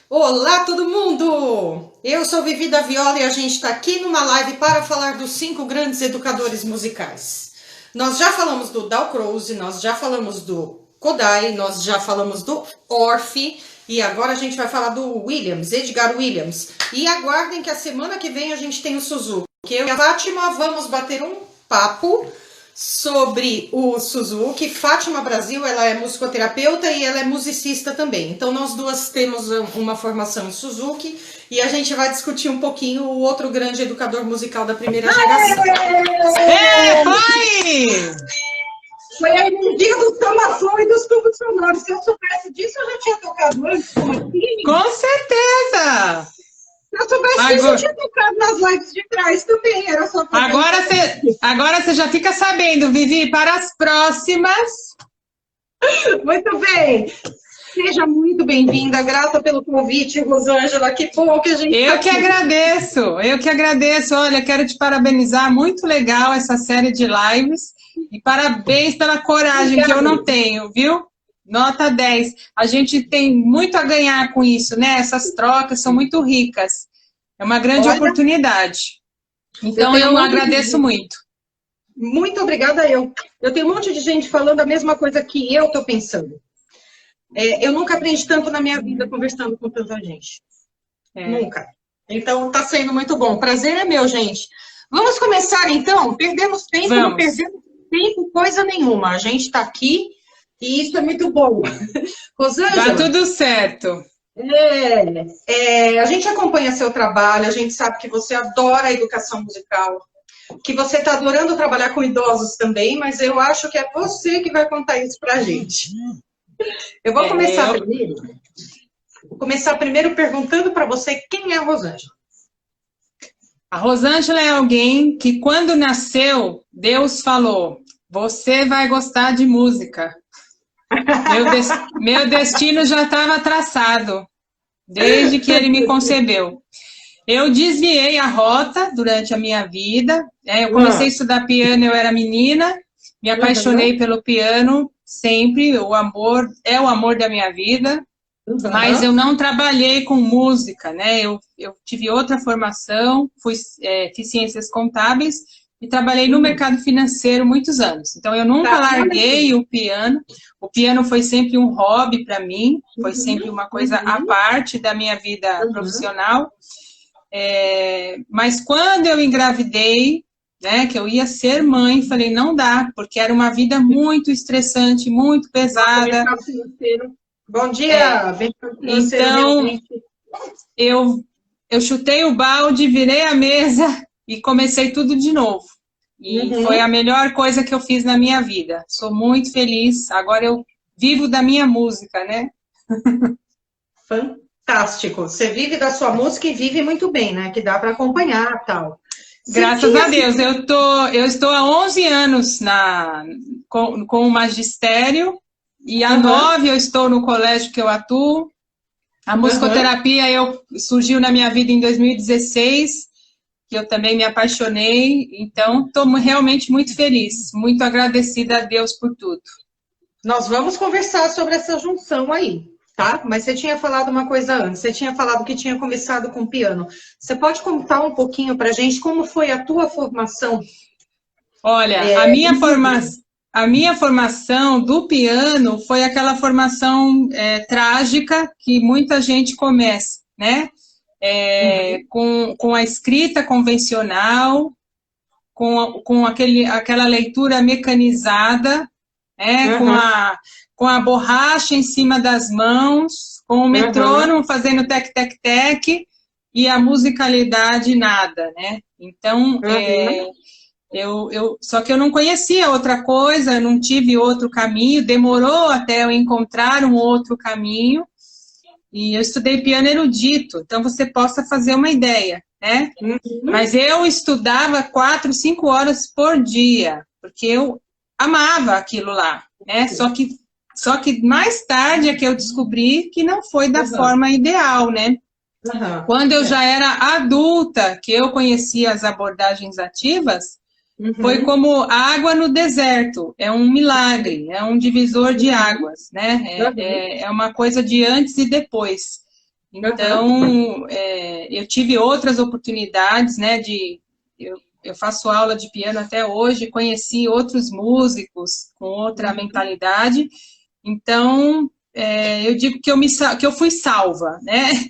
Olá, todo mundo! Eu sou Vivi da Viola e a gente está aqui numa live para falar dos 5 grandes educadores musicais. Nós já falamos do Dalcroze, nós já falamos do Kodály, nós já falamos do Orff e agora a gente vai falar do Williams, Edgar Williams. E aguardem que a semana que vem a gente tem o Suzuki. Eu e a Fátima vamos bater um papo sobre o Suzuki. Fátima Brasil, ela é musicoterapeuta e ela é musicista também. Então nós duas temos uma formação em Suzuki e a gente vai discutir um pouquinho o outro grande educador musical da primeira geração. Foi! Foi a energia do samba-som e dos tubos sonoros. Se eu soubesse disso, eu já tinha tocado antes. Com certeza! Se eu soubesse disso, eu tinha tocado nas lives de trás também. Era só agora você já fica sabendo, Vivi, para as próximas. Muito bem. Seja muito bem-vinda, grata pelo convite, Rosângela. Que bom que a gente Eu que agradeço. Olha, quero te parabenizar. Muito legal essa série de lives. E parabéns pela coragem que eu não tenho, viu? Nota 10. A gente tem muito a ganhar com isso, né? Essas trocas são muito ricas. É uma grande oportunidade. Então, eu agradeço muito. Muito obrigada, eu tenho um monte de gente falando a mesma coisa que eu estou pensando. Eu nunca aprendi tanto na minha vida conversando com tanta gente. Nunca. Então, está sendo muito bom. Prazer é meu, gente. Vamos começar, então? Perdemos tempo, não perdemos tempo, coisa nenhuma. A gente está aqui e isso é muito bom. Rosângela... Tá tudo certo. A gente acompanha seu trabalho, a gente sabe que você adora a educação musical, que você está adorando trabalhar com idosos também, mas eu acho que é você que vai contar isso para a gente. Eu vou começar primeiro perguntando para você quem é a Rosângela. A Rosângela é alguém que, quando nasceu, Deus falou: você vai gostar de música. Meu destino já estava traçado, desde que ele me concebeu. Eu desviei a rota durante a minha vida. Eu comecei a estudar piano, eu era menina, me apaixonei pelo piano sempre, o amor é o amor da minha vida, mas eu não trabalhei com música, né? Eu tive outra formação, fiz ciências contábeis e trabalhei no mercado financeiro muitos anos. Então, eu nunca larguei o piano. O piano foi sempre um hobby para mim, foi sempre uma coisa à parte da minha vida profissional. Mas quando eu engravidei, né, que eu ia ser mãe, falei, não dá, porque era uma vida muito estressante, muito pesada. Bom dia, então, eu chutei o balde, virei a mesa e comecei tudo de novo. E foi a melhor coisa que eu fiz na minha vida. Sou muito feliz. Agora eu vivo da minha música, né? Fantástico. Você vive da sua música e vive muito bem, né? Que dá para acompanhar e tal. Graças a Deus. Eu estou há 11 anos com o magistério e há 9 eu estou no colégio que eu atuo. A musicoterapia surgiu na minha vida em 2016, que eu também me apaixonei. Então, estou realmente muito feliz, muito agradecida a Deus por tudo. Nós vamos conversar sobre essa junção aí. Tá? Mas você tinha falado uma coisa antes, você tinha falado que tinha começado com piano. Você pode contar um pouquinho para a gente como foi a tua formação? Olha, a minha formação do piano foi aquela formação trágica que muita gente começa, né? Com a escrita convencional, com aquela leitura mecanizada, com a borracha em cima das mãos, com o metrônomo fazendo tec-tec-tec e a musicalidade nada, né? Então, só que eu não conhecia outra coisa, não tive outro caminho, demorou até eu encontrar um outro caminho, e eu estudei piano erudito, então você possa fazer uma ideia, né? Mas eu estudava 4, 5 horas por dia, porque eu amava aquilo lá, né? Só que mais tarde é que eu descobri que não foi da forma ideal, né? Quando eu já era adulta, que eu conhecia as abordagens ativas, foi como água no deserto, é um milagre, é um divisor de águas, né? É uma coisa de antes e depois. Então, eu tive outras oportunidades, né, eu faço aula de piano até hoje, conheci outros músicos com outra mentalidade, então, eu digo que eu fui salva, né?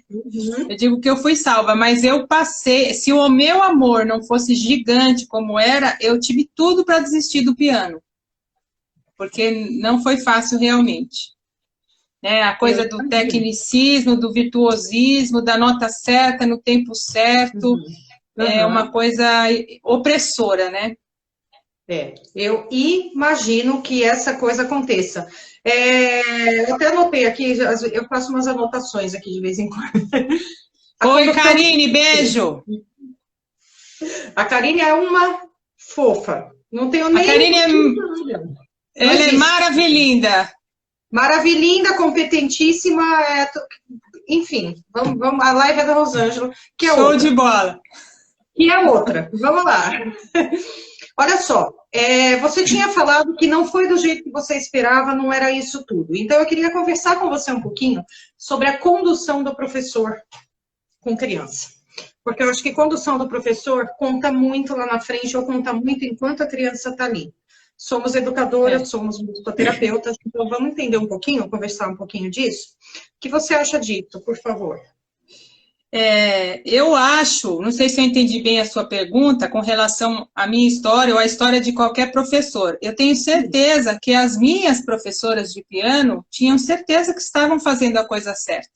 Eu digo que eu fui salva, mas eu passei, se o meu amor não fosse gigante como era, eu tive tudo para desistir do piano, porque não foi fácil realmente. Né? A coisa do tecnicismo, do virtuosismo, da nota certa no tempo certo, é uma coisa opressora, né? Eu imagino que essa coisa aconteça. Eu até anotei aqui, eu faço umas anotações aqui de vez em quando. Oi, Karine, beijo! A Karine é uma fofa. Não tenho nem... A Karine ela é maravilhinda. Maravilhinda, competentíssima, enfim, vamos, a live é da Rosângela, que é Show outra. de bola. Que é outra, vamos lá. Olha só, você tinha falado que não foi do jeito que você esperava, não era isso tudo. Então, eu queria conversar com você um pouquinho sobre a condução do professor com criança. Porque eu acho que condução do professor conta muito lá na frente, ou conta muito enquanto a criança está ali. Somos educadoras, somos musicoterapeutas, então vamos entender um pouquinho, conversar um pouquinho disso? O que você acha disso, por favor? Eu acho, não sei se eu entendi bem a sua pergunta com relação à minha história ou à história de qualquer professor. Eu tenho certeza que as minhas professoras de piano tinham certeza que estavam fazendo a coisa certa,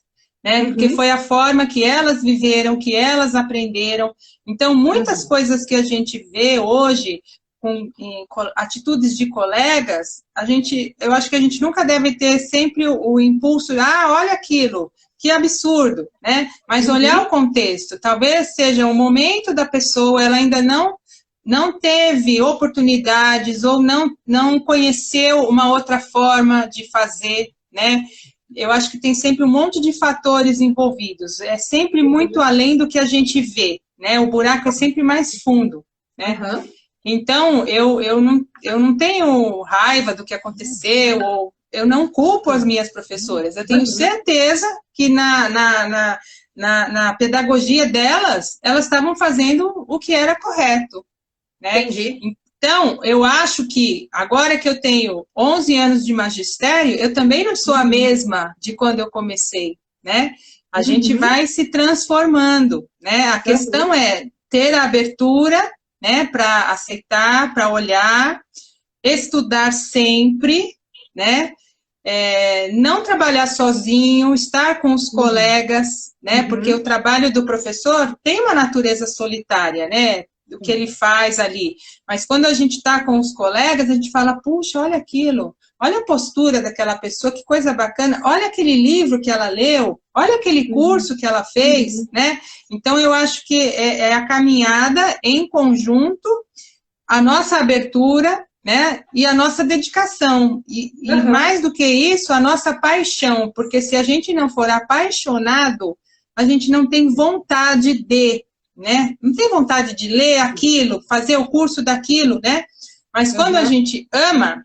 né? Porque foi a forma que elas viveram, que elas aprenderam. Então, muitas coisas que a gente vê hoje com atitudes de colegas, eu acho que a gente nunca deve ter sempre o impulso, olha aquilo, que absurdo, né? Mas olhar o contexto, talvez seja o momento da pessoa, ela ainda não teve oportunidades ou não conheceu uma outra forma de fazer, né? Eu acho que tem sempre um monte de fatores envolvidos, é sempre muito além do que a gente vê, né? O buraco é sempre mais fundo, né? Então, eu não tenho raiva do que aconteceu, ou eu não culpo as minhas professoras. Eu tenho certeza que na pedagogia delas, elas estavam fazendo o que era correto. Né? Entendi. Então, eu acho que agora que eu tenho 11 anos de magistério, eu também não sou a mesma de quando eu comecei. Né? A gente vai se transformando. Né? A questão é ter a abertura, né, para aceitar, para olhar, estudar sempre, né, não trabalhar sozinho, estar com os colegas, né, porque o trabalho do professor tem uma natureza solitária, né, do que ele faz ali, mas quando a gente está com os colegas, a gente fala, puxa, olha aquilo, olha a postura daquela pessoa, que coisa bacana, olha aquele livro que ela leu, olha aquele curso que ela fez, né? Então, eu acho que é a caminhada em conjunto, a nossa abertura, né? E a nossa dedicação. E mais do que isso, a nossa paixão, porque se a gente não for apaixonado, a gente não tem vontade de, né? Não tem vontade de ler aquilo, fazer o curso daquilo, né? Mas quando a gente ama,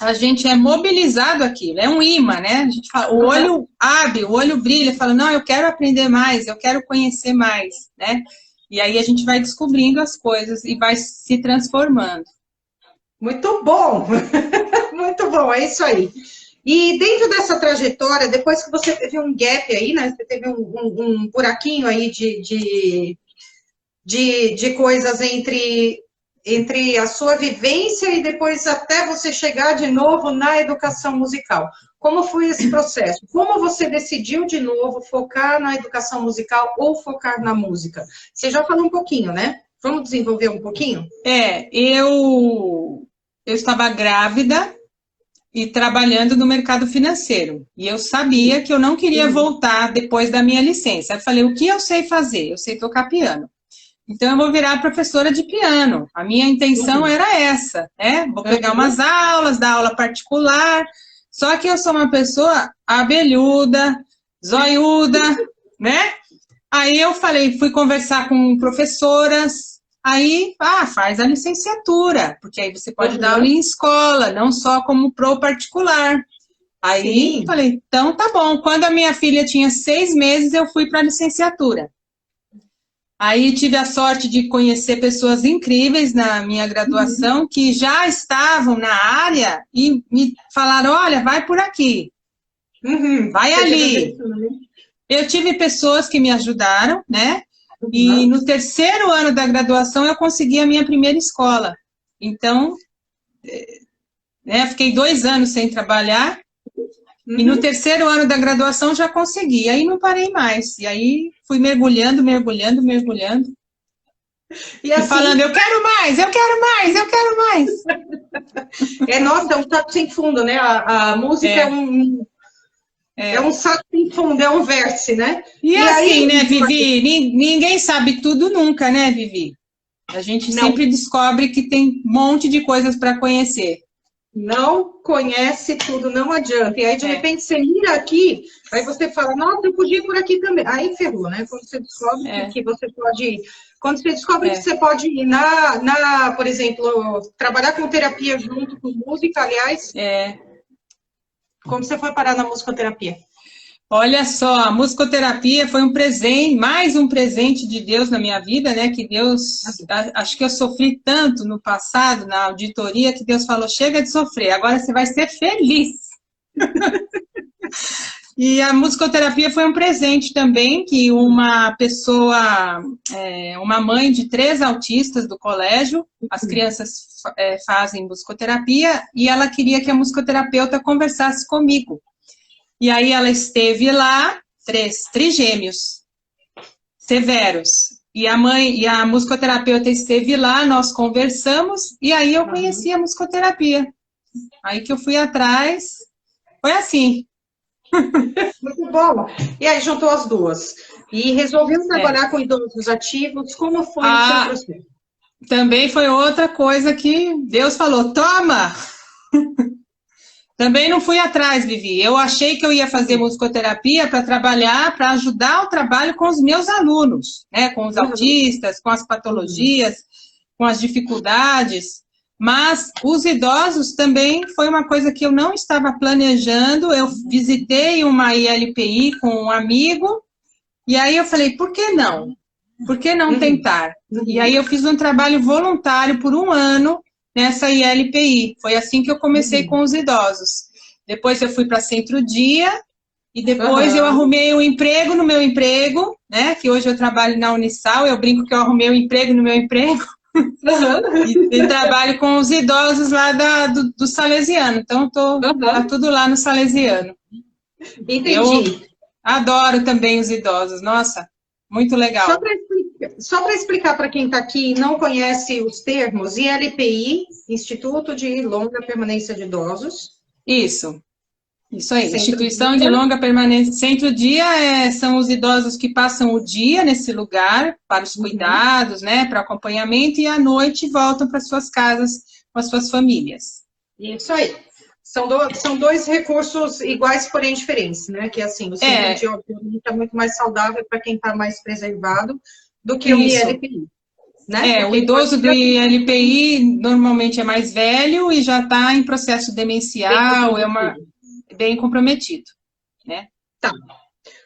a gente é mobilizado aquilo, é um imã, né? A gente fala, o olho abre, o olho brilha, fala, não, eu quero aprender mais, eu quero conhecer mais, né? E aí a gente vai descobrindo as coisas e vai se transformando. Muito bom! Muito bom, é isso aí. E dentro dessa trajetória, depois que você teve um gap aí, né? Você teve um buraquinho aí de coisas entre a sua vivência e depois até você chegar de novo na educação musical. Como foi esse processo? Como você decidiu de novo focar na educação musical ou focar na música? Você já falou um pouquinho, né? Vamos desenvolver um pouquinho? Eu estava grávida e trabalhando no mercado financeiro. E eu sabia que eu não queria voltar depois da minha licença. Eu falei, o que eu sei fazer? Eu sei tocar piano. Então, eu vou virar professora de piano. A minha intenção era essa, né? Vou pegar umas aulas, dar aula particular. Só que eu sou uma pessoa abelhuda, zoiuda, né? Aí eu falei, fui conversar com professoras. Aí, faz a licenciatura, porque aí você pode dar aula em escola, não só como pro particular. Aí Sim. falei, então tá bom. Quando a minha filha tinha 6 meses, eu fui para a licenciatura. Aí tive a sorte de conhecer pessoas incríveis na minha graduação que já estavam na área e me falaram, olha, vai por aqui, vai Você teve ali. isso, né? Eu tive pessoas que me ajudaram, né? E Uhum. no terceiro ano da graduação eu consegui a minha primeira escola. Então, né, fiquei 2 anos sem trabalhar e no terceiro ano da graduação já consegui. Aí não parei mais. E aí fui mergulhando, mergulhando, mergulhando. E E falando, assim, eu quero mais, eu quero mais, eu quero mais. nossa, é um saco sem fundo, né? A música É, é um saco sem fundo, é um vértice, né? E E assim, aí, né, Vivi? Ninguém sabe tudo nunca, né, Vivi? A gente não, sempre descobre que tem um monte de coisas para conhecer. não conhece tudo, não adianta. E aí, de É, repente, você mira aqui, aí você fala, nossa, eu podia ir por aqui também. Aí ferrou, né? Quando você descobre é, que você pode ir. Quando você descobre que é, você pode ir por exemplo, trabalhar com terapia junto com música, aliás, é. como você foi parar na musicoterapia? Olha só, a musicoterapia foi um presente, mais um presente de Deus na minha vida, né? Que Deus, acho que eu sofri tanto no passado, na auditoria, que Deus falou: chega de sofrer, agora você vai ser feliz. E a musicoterapia foi um presente também, que uma pessoa, uma mãe de 3 autistas do colégio, as crianças fazem musicoterapia, e ela queria que a musicoterapeuta conversasse comigo. E aí ela esteve lá, 3 trigêmeos, severos. E a musicoterapeuta esteve lá, nós conversamos, e aí eu conheci a musicoterapia. Aí que eu fui atrás, foi assim. Muito bom. E aí juntou as duas. E resolveu É. trabalhar com idosos ativos. Como foi o seu Ah, processo? também foi outra coisa que Deus falou, toma! Também não fui atrás, Vivi. Eu achei que eu ia fazer musicoterapia para trabalhar, para ajudar o trabalho com os meus alunos, né? Com os autistas, com as patologias, com as dificuldades. Mas os idosos também foi uma coisa que eu não estava planejando. Eu visitei uma ILPI com um amigo, e aí eu falei, por que não? Por que não tentar? E aí eu fiz um trabalho voluntário por 1 ano nessa ILPI. Foi assim que eu comecei com os idosos. Depois eu fui para Centro-Dia e depois eu arrumei um emprego no meu emprego, né? Que hoje eu trabalho na Unisal. Eu brinco que eu arrumei um emprego no meu emprego e trabalho com os idosos lá do Salesiano. Então tá tudo lá no Salesiano. Entendi. Eu adoro também os idosos. Nossa, muito legal. Só para explicar para quem está aqui e não conhece os termos, ILPI, Instituto de Longa Permanência de Idosos. Isso aí. Instituição de Centro-Dia. Longa Permanência. Centro-Dia são os idosos que passam o dia nesse lugar para os cuidados, né, para acompanhamento, e à noite voltam para suas casas com as suas famílias. Isso aí. São 2 recursos iguais, porém diferentes, né? Que assim, o Centro-Dia obviamente é muito mais saudável para quem está mais preservado do que o ILPI. Né? O idoso do ILPI normalmente é mais velho e já está em processo demencial, bem comprometido, né? Tá,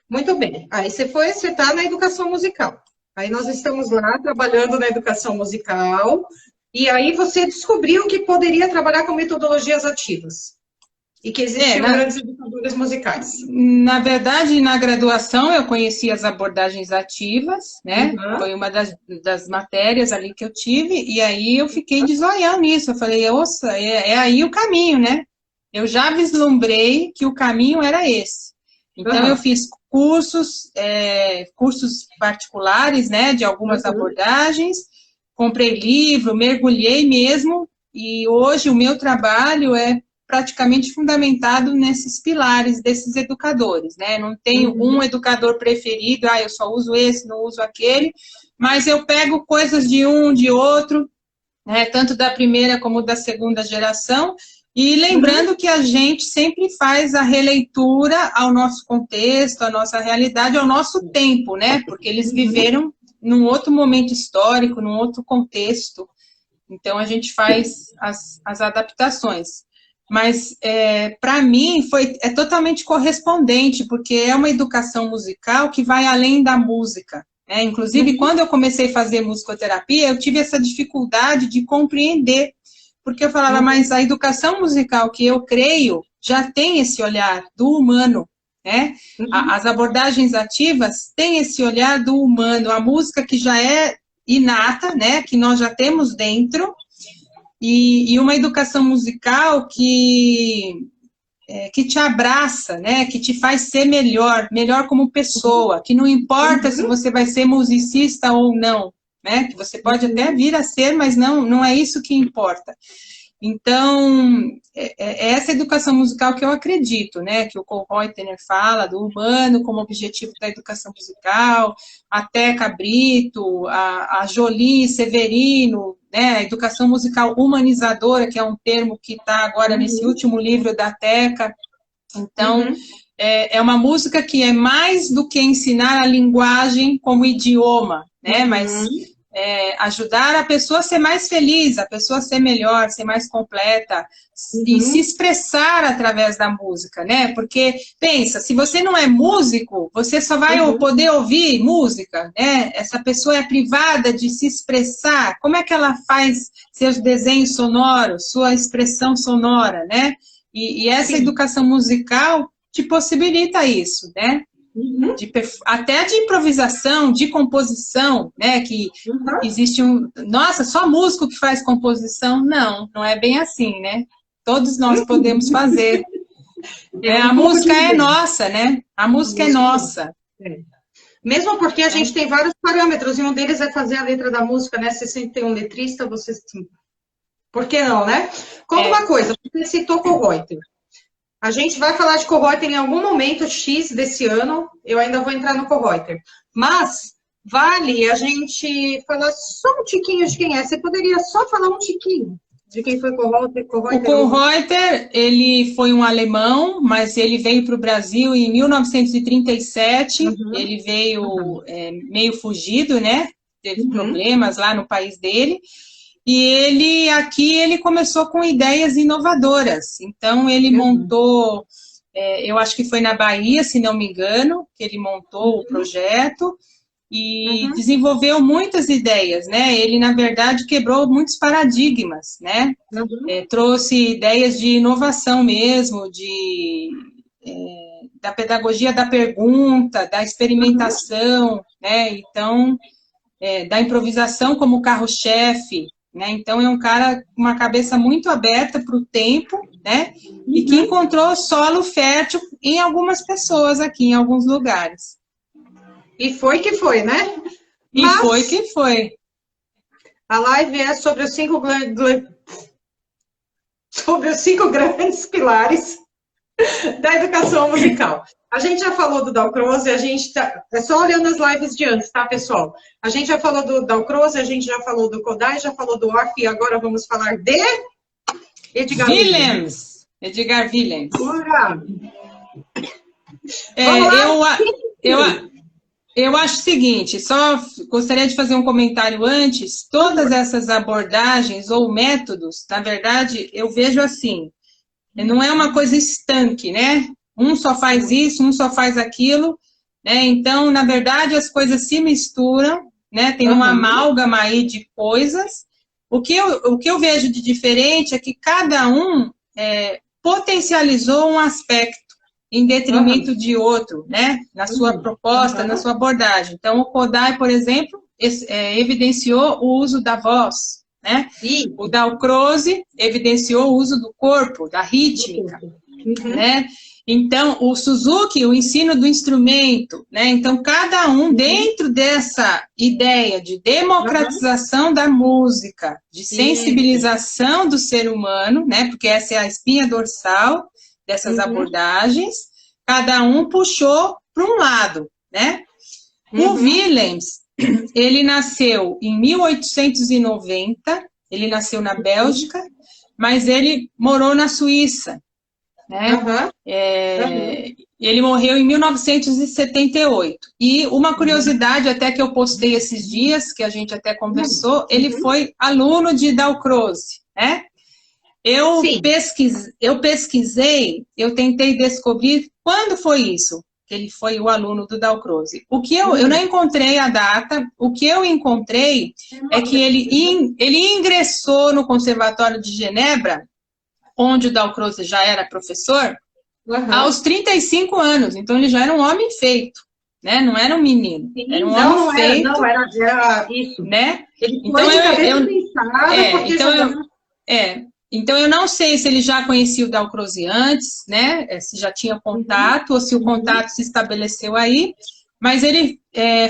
muito bem. Aí você está na educação musical. Aí nós estamos lá trabalhando na educação musical, e aí você descobriu que poderia trabalhar com metodologias ativas. E que existiam grandes educadores musicais. Na verdade, na graduação eu conheci as abordagens ativas, né? Foi uma das matérias ali que eu tive, e aí eu fiquei de zoião nisso. Eu falei, nossa, é aí o caminho, né? Eu já vislumbrei que o caminho era esse. Então, eu fiz cursos particulares, né? De algumas abordagens, comprei livro, mergulhei mesmo, e hoje o meu trabalho é praticamente fundamentado nesses pilares desses educadores, né? Não tenho um educador preferido, eu só uso esse, não uso aquele, mas eu pego coisas de um, de outro, né? Tanto da primeira como da segunda geração, e lembrando que a gente sempre faz a releitura ao nosso contexto, à nossa realidade, ao nosso tempo, né? Porque eles viveram num outro momento histórico, num outro contexto, então a gente faz as adaptações. mas para mim é totalmente correspondente, porque é uma educação musical que vai além da música. Inclusive, quando eu comecei a fazer musicoterapia, eu tive essa dificuldade de compreender, porque eu falava, mas a educação musical que eu creio já tem esse olhar do humano, né? As abordagens ativas têm esse olhar do humano, a música que já é inata, né? Que nós já temos dentro, e uma educação musical que te abraça, né, que te faz ser melhor como pessoa, que não importa se você vai ser musicista ou não, né, que você pode até vir a ser, mas não é isso que importa. Então, é essa educação musical que eu acredito, né, que o Kollreuter fala, do humano como objetivo da educação musical, a Teca Brito, a Jolie Severino, né, a educação musical humanizadora, que é um termo que está agora nesse último livro da Teca. Então, é uma música que é mais do que ensinar a linguagem como idioma, né, mas ajudar a pessoa a ser mais feliz, a pessoa a ser melhor, ser mais completa, e se expressar através da música, né? Porque, pensa, se você não é músico, você só vai poder ouvir música, né? Essa pessoa é privada de se expressar. Como é que ela faz seus desenhos sonoros, sua expressão sonora, né? E essa educação musical te possibilita isso, né? Até de improvisação, de composição, né, que existe nossa, só músico que faz composição, não é bem assim, né, todos nós podemos fazer, a música é nossa, né, a música é nossa. Mesmo porque a gente tem vários parâmetros, e um deles é fazer a letra da música, né, se você tem um letrista, você... Por que não, né? Conta uma coisa, você citou Kollreuter. A gente vai falar de Kollreuter em algum momento X desse ano, eu ainda vou entrar no Kollreuter. Mas vale a gente falar só um tiquinho de quem é. Você poderia só falar um tiquinho de quem foi Kollreuter? O Kollreuter, ele foi um alemão, mas ele veio para o Brasil em 1937. Ele veio meio fugido, né? Teve problemas lá no país dele. E ele começou com ideias inovadoras. Então, ele montou, eu acho que foi na Bahia, se não me engano, que ele montou o projeto e desenvolveu muitas ideias, né? Ele, na verdade, quebrou muitos paradigmas, né? Trouxe ideias de inovação mesmo, da pedagogia da pergunta, da experimentação, né? Então, da improvisação como carro-chefe, né? Então, é um cara com uma cabeça muito aberta para o tempo, né? E que encontrou solo fértil em algumas pessoas aqui, em alguns lugares. E foi que foi, né? Foi que foi. A live é sobre os 5 grandes pilares da educação musical. A gente já falou do Dalcroze, é só olhando as lives de antes, tá, pessoal? A gente já falou do Dalcroze, a gente já falou do Kodály, já falou do Orff, e agora vamos falar de Edgar Willems. Edgar Willems. Eu acho o seguinte, só gostaria de fazer um comentário antes. Todas essas abordagens ou métodos, na verdade, eu vejo assim, não é uma coisa estanque, né? Um só faz isso, um só faz aquilo, né? Então, na verdade, as coisas se misturam, né? Tem uma amálgama aí de coisas. O que eu vejo de diferente é que cada um potencializou um aspecto em detrimento de outro, né? Na sua proposta, na sua abordagem. Então, o Kodály, por exemplo, evidenciou o uso da voz, né? O Dalcroze evidenciou o uso do corpo, da rítmica, né? Então, o Suzuki, o ensino do instrumento, né? Então, cada um dentro dessa ideia de democratização da música, de sensibilização do ser humano, né? Porque essa é a espinha dorsal dessas abordagens, cada um puxou para um lado, né? O Willems, ele nasceu em 1890, ele nasceu na Bélgica, mas ele morou na Suíça, né? Ele morreu em 1978. E uma curiosidade até que eu postei esses dias, que a gente até conversou, ele foi aluno de Dalcroze, né? Eu pesquisei, eu tentei descobrir quando foi isso, que ele foi o aluno do Dalcroze. O que eu não encontrei a data, o que eu encontrei é que ele ingressou no Conservatório de Genebra, onde o Dalcroze já era professor, aos 35 anos. Então, ele já era um homem feito, né? Não era um menino, era um homem feito. Não, era isso. Né? Ele foi de cabeça pensada, então, eu não sei se ele já conhecia o Dalcroze antes, né? Se já tinha contato, ou se o contato se estabeleceu aí, mas ele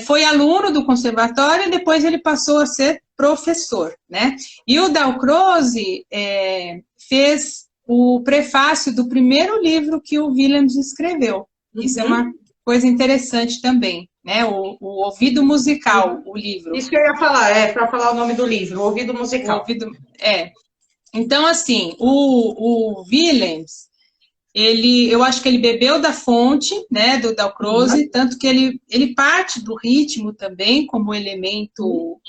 foi aluno do conservatório e depois ele passou a ser professor, né? E o Dalcroze fez o prefácio do primeiro livro que o Willems escreveu. Isso é uma coisa interessante também, né? O Ouvido Musical, o livro. Isso que eu ia falar, para falar o nome do livro, o Ouvido Musical. Então, assim, o Willems, eu acho que ele bebeu da fonte, né, do Dalcroze, tanto que ele parte do ritmo também como elemento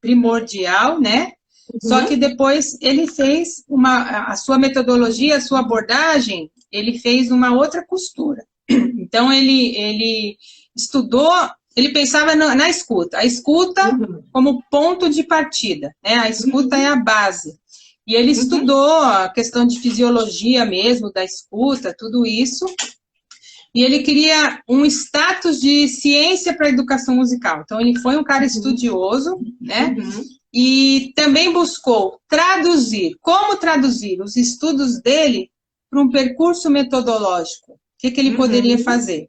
primordial, né? Só que depois ele fez a sua metodologia, a sua abordagem, ele fez uma outra costura. Então, ele estudou, ele pensava na escuta. A escuta como ponto de partida, né? A escuta é a base. E ele estudou a questão de fisiologia mesmo, da escuta, tudo isso. E ele queria um status de ciência para a educação musical. Então, ele foi um cara estudioso, né? E também buscou como traduzir os estudos dele para um percurso metodológico. O que ele poderia fazer?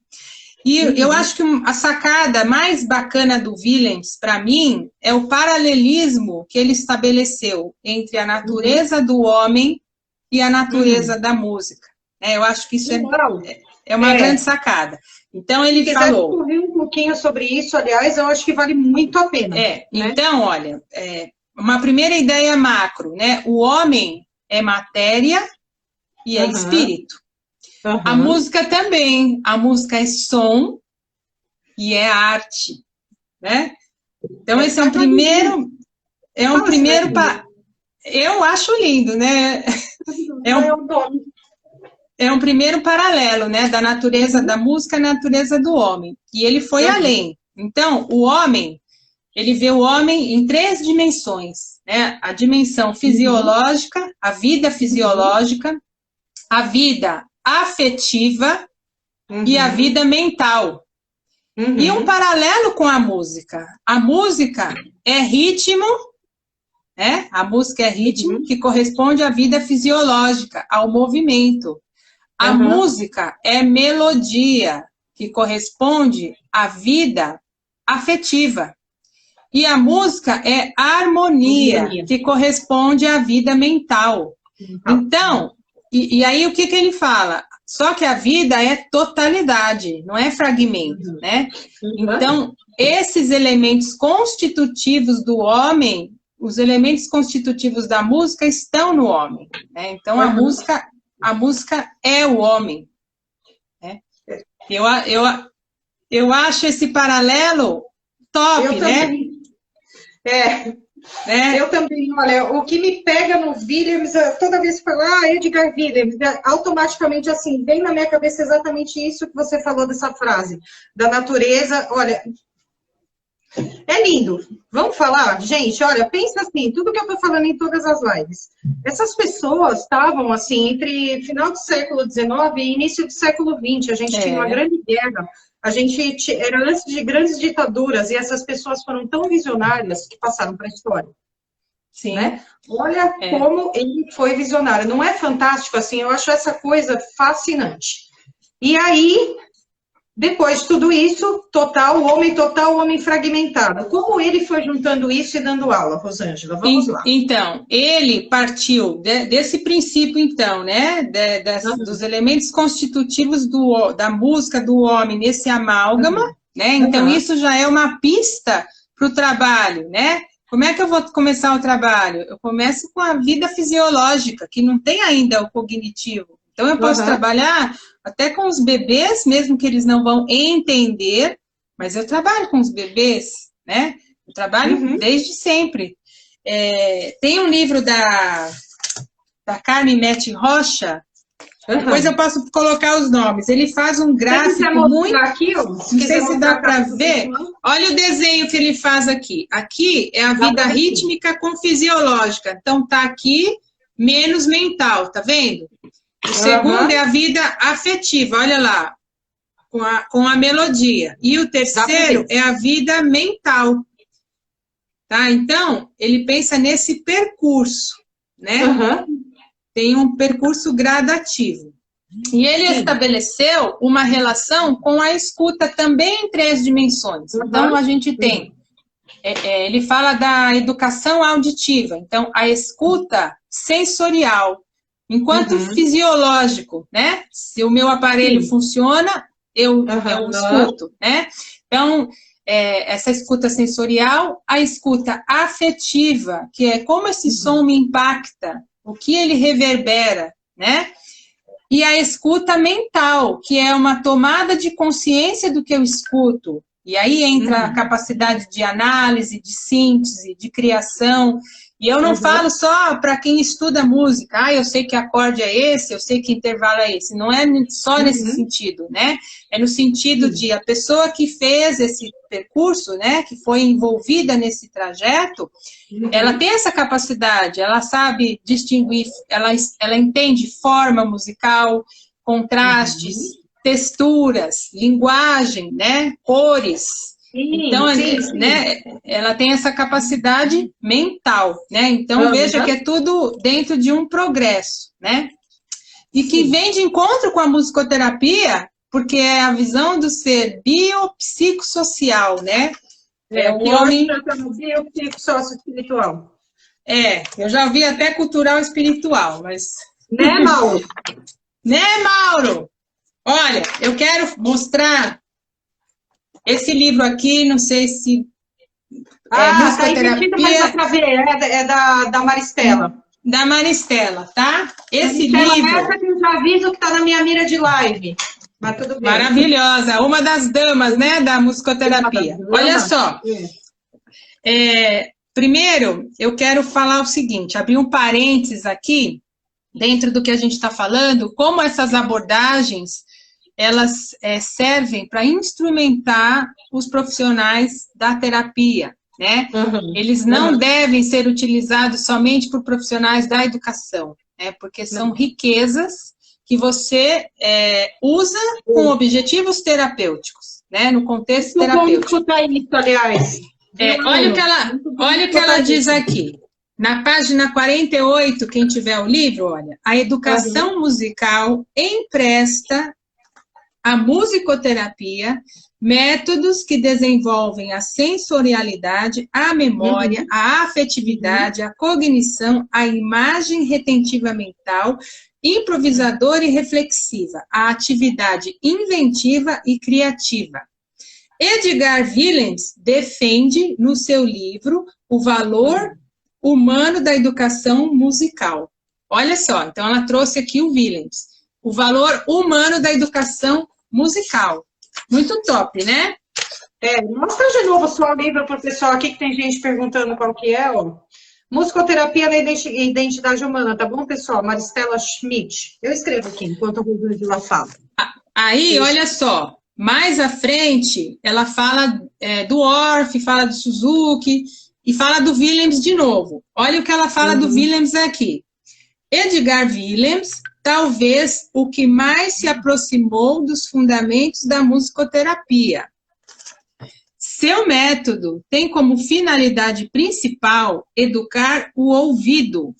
E eu acho que a sacada mais bacana do Willems, para mim, é o paralelismo que ele estabeleceu entre a natureza do homem e a natureza da música. Eu acho que isso é uma grande sacada. Então, ele falou... Se quiser um pouquinho sobre isso, aliás, eu acho que vale muito a pena. Né? Então, olha, uma primeira ideia macro, né? O homem é matéria e é espírito. A música também. A música é som e é arte, né? Então, esse é um primeiro... Eu acho lindo, né? É um primeiro paralelo, né? Da natureza da música e da natureza do homem. E ele foi além. Então, o homem, ele vê o homem em 3 dimensões, né? A dimensão fisiológica, a vida fisiológica, a vida afetiva e a vida mental. E um paralelo com a música. A música é ritmo, né? A música é ritmo que corresponde à vida fisiológica, ao movimento. A música é melodia, que corresponde à vida afetiva. E a música é harmonia, que corresponde à vida mental. Então, e aí o que ele fala? Só que a vida é totalidade, não é fragmento, né? Então, esses elementos constitutivos do homem, os elementos constitutivos da música estão no homem, né? Então, a música é o homem, né? Eu acho esse paralelo top, né? Eu também, olha, o que me pega no Willems, toda vez que falo, Edgar Willems, automaticamente, assim, vem na minha cabeça exatamente isso que você falou dessa frase, da natureza, olha, é lindo. Vamos falar? Gente, olha, pensa assim, tudo que eu tô falando em todas as lives, essas pessoas estavam, assim, entre final do século XIX e início do século XX, a gente tinha uma grande guerra, era antes de grandes ditaduras, e essas pessoas foram tão visionárias que passaram para a história. Sim. Né? Olha como ele foi visionário. Não é fantástico assim? Eu acho essa coisa fascinante. E aí, depois de tudo isso, total, o homem fragmentado. Como ele foi juntando isso e dando aula, Rosângela? Vamos lá. Então, ele partiu desse princípio, então, né? Dos elementos constitutivos da música do homem nesse amálgama, né? Então, isso já é uma pista para o trabalho, né? Como é que eu vou começar o trabalho? Eu começo com a vida fisiológica, que não tem ainda o cognitivo. Então, eu posso trabalhar até com os bebês, mesmo que eles não vão entender, mas eu trabalho com os bebês, né? Eu trabalho desde sempre. Tem um livro da Carmen Mete Rocha. Uhum. Depois eu posso colocar os nomes. Ele faz um gráfico muito... Aqui, ó, não sei se dá para ver. Olha o desenho que ele faz aqui. Aqui é a vida rítmica com fisiológica. Então, tá aqui, menos mental, tá vendo? O segundo é a vida afetiva, olha lá, com a melodia. E o terceiro é a vida mental. Tá? Então, ele pensa nesse percurso, né? Tem um percurso gradativo. E ele estabeleceu uma relação com a escuta também em 3 dimensões. Então, a gente tem... ele fala da educação auditiva. Então, a escuta sensorial, enquanto fisiológico, né? Se o meu aparelho funciona, eu escuto, né? Então, essa escuta sensorial, a escuta afetiva, que é como esse som me impacta, o que ele reverbera, né? E a escuta mental, que é uma tomada de consciência do que eu escuto. E aí entra a capacidade de análise, de síntese, de criação. E eu não falo só para quem estuda música. Ah, eu sei que acorde é esse, eu sei que intervalo é esse. Não é só nesse sentido, né? É no sentido de a pessoa que fez esse percurso, né, que foi envolvida nesse trajeto, ela tem essa capacidade, ela sabe distinguir, ela entende forma musical, contrastes, texturas, linguagem, né, cores. Então, né, ela tem essa capacidade mental, né? Então, veja que é tudo dentro de um progresso, né? E que vem de encontro com a musicoterapia, porque é a visão do ser biopsicossocial, né? É o homem... Biopsicossocial. Eu já ouvi até cultural espiritual, mas... Né, Mauro? Né, Mauro? Olha, eu quero mostrar esse livro aqui, não sei se... musicoterapia. Mas dá pra ver, é da Maristela. Da Maristela, tá? Esse Maristela, livro... essa que eu já aviso que tá na minha mira de live. Mas tudo bem. Maravilhosa, uma das damas, né, da musicoterapia. Olha só. Primeiro, eu quero falar o seguinte, abrir um parênteses aqui, dentro do que a gente está falando, como essas abordagens, elas servem para instrumentar os profissionais da terapia, né? Eles não devem ser utilizados somente por profissionais da educação, né? Porque são riquezas que você usa com objetivos terapêuticos, né? No contexto terapêutico. Vamos escutar isso, aliás. Olha o que ela diz aqui. Na página 48, quem tiver o livro, olha, a educação musical empresta à musicoterapia métodos que desenvolvem a sensorialidade, a memória, a afetividade, a cognição, a imagem retentiva mental, improvisadora e reflexiva, a atividade inventiva e criativa. Edgar Willems defende no seu livro o valor humano da educação musical. Olha só, então ela trouxe aqui o Willems, o valor humano da educação musical. Muito top, né? Mostra de novo só o livro para o pessoal aqui, que tem gente perguntando qual que é, ó. Musicoterapia na identidade humana, tá bom, pessoal? Maristela Schmidt. Eu escrevo aqui, enquanto a Rosângela fala. Aí, olha só, mais à frente, ela fala do Orff, fala do Suzuki, e fala do Willems de novo. Olha o que ela fala do Willems aqui. Edgar Willems, talvez o que mais se aproximou dos fundamentos da musicoterapia. Seu método tem como finalidade principal educar o ouvido.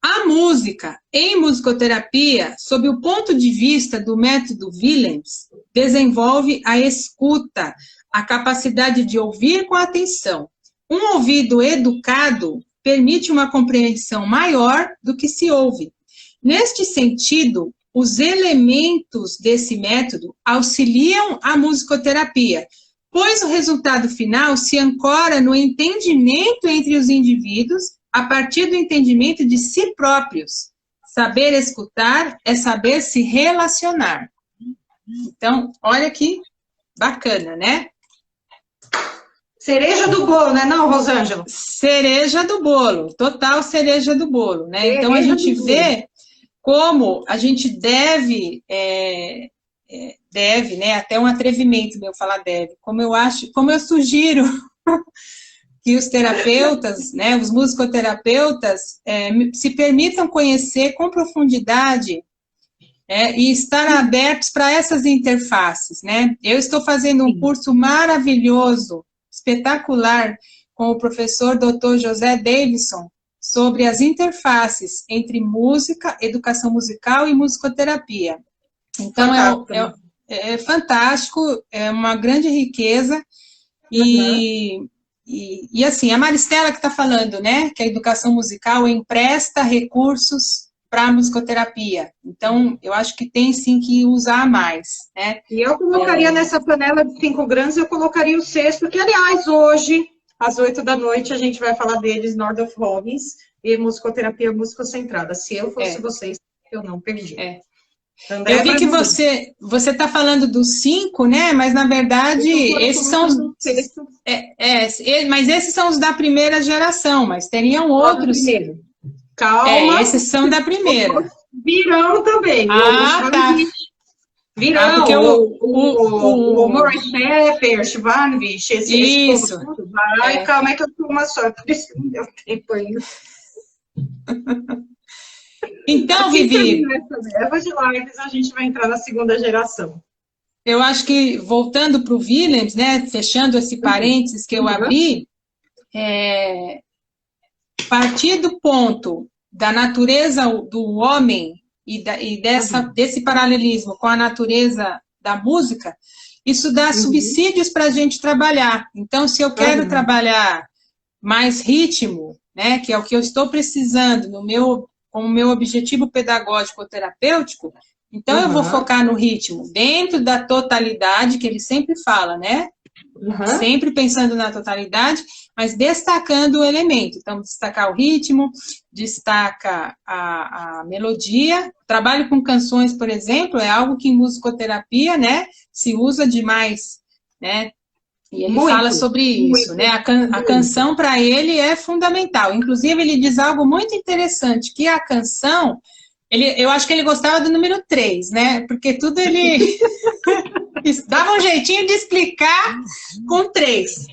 A música, em musicoterapia, sob o ponto de vista do método Willems, desenvolve a escuta, a capacidade de ouvir com atenção. Um ouvido educado permite uma compreensão maior do que se ouve. Neste sentido, os elementos desse método auxiliam a musicoterapia, pois o resultado final se ancora no entendimento entre os indivíduos a partir do entendimento de si próprios. Saber escutar é saber se relacionar. Então, olha que bacana, né? Cereja do bolo, né, não, Rosângela? Cereja do bolo, total cereja do bolo, né? Então, a Cereja gente do vê como a gente deve, né? Até um atrevimento meu falar deve. Como eu sugiro que os terapeutas, né, os musicoterapeutas, se permitam conhecer com profundidade e estar abertos para essas interfaces, né? Eu estou fazendo um curso maravilhoso, espetacular, com o professor Dr. José Davidson, sobre as interfaces entre música, educação musical e musicoterapia. Então, é fantástico, é uma grande riqueza, e assim, a Maristela que está falando, né, que a educação musical empresta recursos para a musicoterapia. Então, eu acho que tem sim que usar mais, né? E eu colocaria nessa panela de 5 grãos, eu colocaria o sexto, que, aliás, hoje, às 8 da noite, a gente vai falar deles, Nordhoff Robbins e musicoterapia musicocentrada. Se eu fosse vocês, eu não perdi. Eu vi que você está falando dos 5, né? Mas, na verdade, esses são os... mas esses são os da primeira geração, mas teriam outros... Calma. Esses são da primeira. Virão também. Tá. Virão. Porque o Murray Sheffer, Shvanovich, esse povo tudo. Vai, calma, é que eu tô uma só, por isso não deu tempo ainda. Então, Vivi... Nessa leva de lives, a gente vai entrar na segunda geração. Eu acho que, voltando para o Willems, né, fechando esse parênteses que eu abri, partir do ponto da natureza do homem e desse paralelismo com a natureza da música, isso dá subsídios para a gente trabalhar. Então, se eu quero trabalhar mais ritmo, né, que é o que eu estou precisando como meu objetivo pedagógico ou terapêutico, então eu vou focar no ritmo, dentro da totalidade, que ele sempre fala, né? Sempre pensando na totalidade, mas destacando o elemento. Então, destacar o ritmo, destaca a melodia. Trabalho com canções, por exemplo, é algo que em musicoterapia, né, se usa demais, né? E ele fala sobre isso, né? A canção, para ele, é fundamental. Inclusive, ele diz algo muito interessante, que a canção... eu acho que ele gostava do número 3, né? Porque tudo ele... dava um jeitinho de explicar com 3.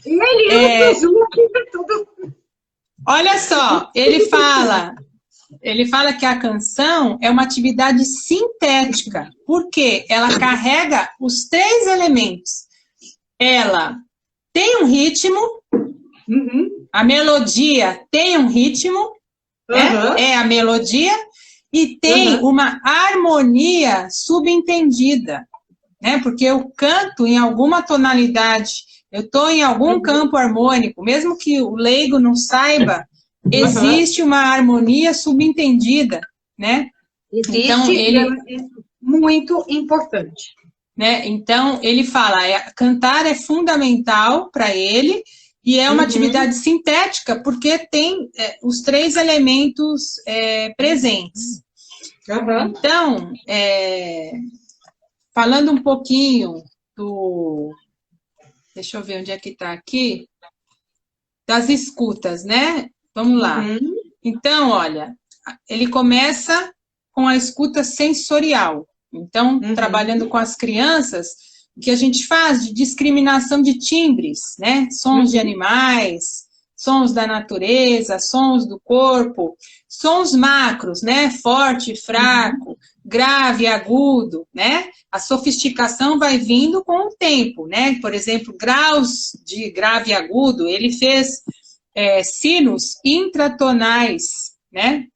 Olha só, ele fala que a canção é uma atividade sintética, porque ela carrega os 3 elementos. Ela tem um ritmo, a melodia tem um ritmo, é a melodia, e tem uma harmonia subentendida. Né? Porque eu canto em alguma tonalidade, eu estou em algum campo harmônico, mesmo que o leigo não saiba, existe uma harmonia subentendida, né? Então, ele é muito importante. Né? Então, ele fala, cantar é fundamental para ele, e é uma atividade sintética, porque tem os 3 elementos presentes. Então, falando um pouquinho deixa eu ver onde é que está aqui, das escutas, né? Vamos lá. Então, olha, ele começa com a escuta sensorial. Então, trabalhando com as crianças, o que a gente faz de discriminação de timbres, né? Sons de animais, sons da natureza, sons do corpo, sons macros, né? Forte, fraco, grave, agudo, né? A sofisticação vai vindo com o tempo, né? Por exemplo, graus de grave e agudo, ele fez sinos intratonais, né?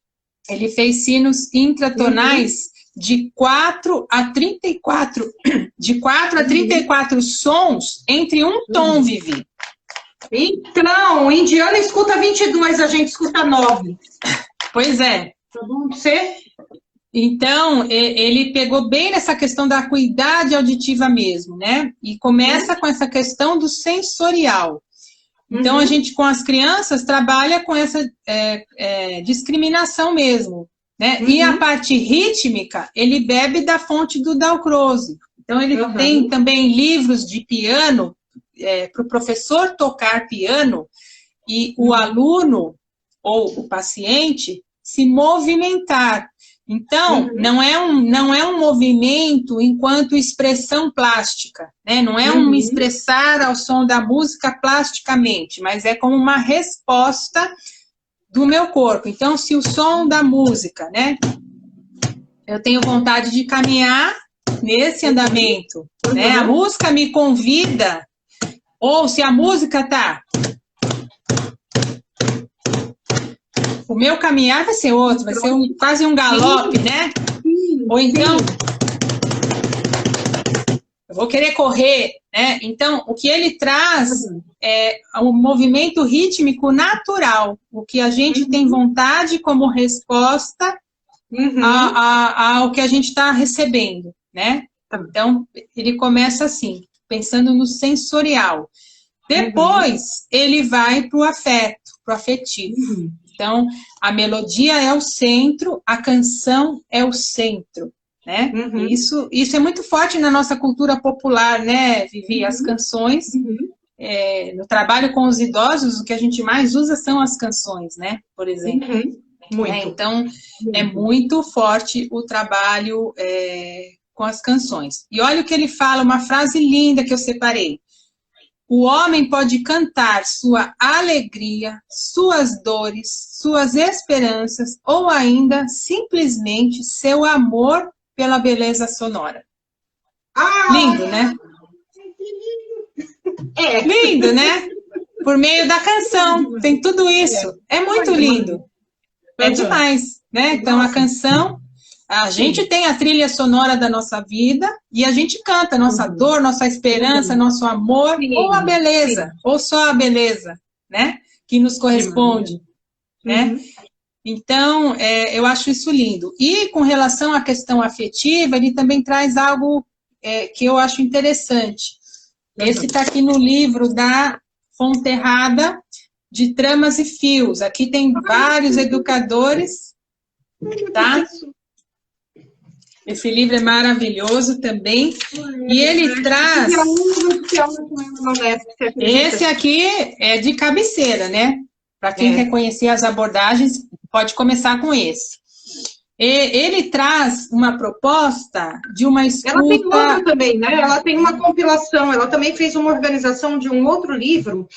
Ele fez sinos intratonais de 4 a 34, de 4 a 34 sons entre um tom, Vivi. Então, o indiano escuta 22, a gente escuta 9. Pois é. Tá bom você? Então, ele pegou bem nessa questão da acuidade auditiva mesmo, né? E começa com essa questão do sensorial. Então, a gente, com as crianças, trabalha com essa discriminação mesmo, né? E a parte rítmica, ele bebe da fonte do Dalcroze. Então, ele tem também livros de piano para o professor tocar piano e o aluno ou o paciente se movimentar. Então, não é um movimento enquanto expressão plástica, né? Não é um expressar ao som da música plasticamente, mas é como uma resposta do meu corpo. Então, se o som da música, né? Eu tenho vontade de caminhar nesse andamento, né? A música me convida, ou se a música tá... O meu caminhar vai ser outro, vai ser quase um galope, né? Ou então, eu vou querer correr, né? Então, o que ele traz é um movimento rítmico natural, o que a gente tem vontade como resposta ao que a gente está recebendo, né? Então, ele começa assim, pensando no sensorial. Depois, ele vai para o afeto, para o afetivo. Então, a melodia é o centro, a canção é o centro, né? Isso é muito forte na nossa cultura popular, né, Vivi? As canções, no trabalho com os idosos, o que a gente mais usa são as canções, né? Por exemplo. Muito. Então, é muito forte o trabalho com as canções. E olha o que ele fala, uma frase linda que eu separei. O homem pode cantar sua alegria, suas dores, suas esperanças, ou ainda, simplesmente, seu amor pela beleza sonora. Lindo, né? Lindo, né? Por meio da canção, tem tudo isso. É muito lindo. É demais, né? Então, a canção... A gente tem a trilha sonora da nossa vida e a gente canta nossa dor, nossa esperança, nosso amor, ou a beleza, ou só a beleza, né? Que nos corresponde, né? Então, eu acho isso lindo. E com relação à questão afetiva, ele também traz algo que eu acho interessante. Esse está aqui no livro da Fonterrada, de Tramas e Fios. Aqui tem vários educadores, tá? Esse livro é maravilhoso também. E ele traz... Esse aqui é de cabeceira, né? Para quem quer conhecer as abordagens, pode começar com esse. E ele traz uma proposta de uma escuta... Ela tem outro também, né? Ela tem uma compilação. Ela também fez uma organização de um outro livro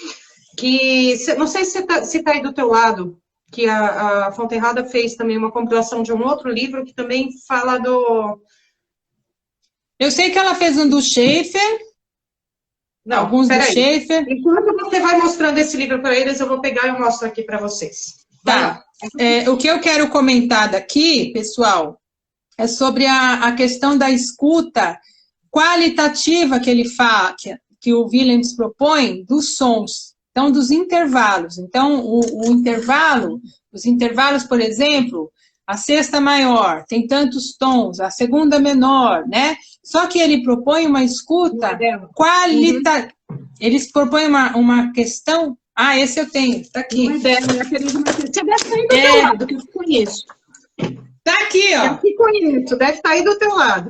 que... Não sei se está aí do teu lado. Que a Fonterrada fez também uma compilação de um outro livro que também fala do... Eu sei que ela fez um do Schaeffer. Não, alguns do Schaeffer. Enquanto você vai mostrando esse livro para eles, eu vou pegar e mostro aqui para vocês. Tá. O que eu quero comentar daqui, pessoal, é sobre a questão da escuta qualitativa que ele fala, que o Willems propõe dos sons. Então, dos intervalos. Então, os intervalos, por exemplo, a sexta maior tem tantos tons, a segunda menor, né? Só que ele propõe uma escuta qualitativa. Eles propõem uma questão... Ah, esse eu tenho, está aqui. Você deve estar aí do teu lado, que eu te conheço. Está aqui, ó. Eu te conheço, deve estar aí do teu lado.